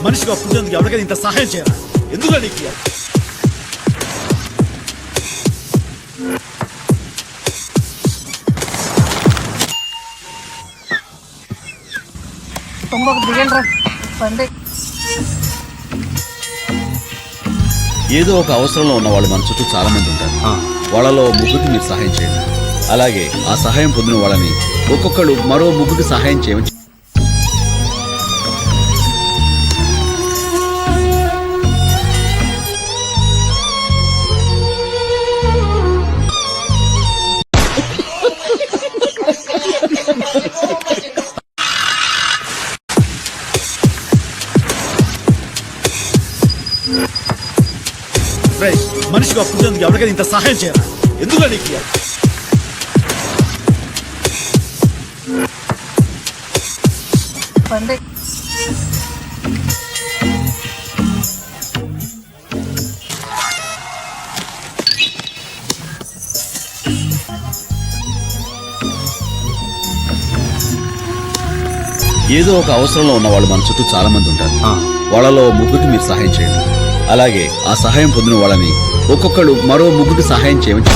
మనిషిగా పుట్టినందుకు ఎవరికైనా ఇంత సహాయం చేయరా? ఎందుకు నీకు ఏదో ఒక అవసరంలో ఉన్న వాళ్ళు మన చుట్టూ చాలా మంది ఉంటారు. వాళ్ళలో ముగ్గురికి మీరు సహాయం చేయండి. అలాగే ఆ సహాయం పొందిన వాళ్ళని ఒక్కొక్కళ్ళు మరో ముగ్గురికి సహాయం చేయమని. మనిషిగా పుట్టినందుకు ఎవరికైనా ఇంత సహాయం చేయరా? ఎందుకు నీకు ఏదో ఒక అవసరంలో ఉన్న వాళ్ళు మన చుట్టూ చాలా మంది ఉంటారు. వాళ్ళలో ముగ్గురికి మీరు సహాయం చేయండి. అలాగే ఆ సహాయం పొందిన వాళ్ళని ఒక్కొక్కళ్ళు మరో ముగ్గురికి సహాయం చేయమని.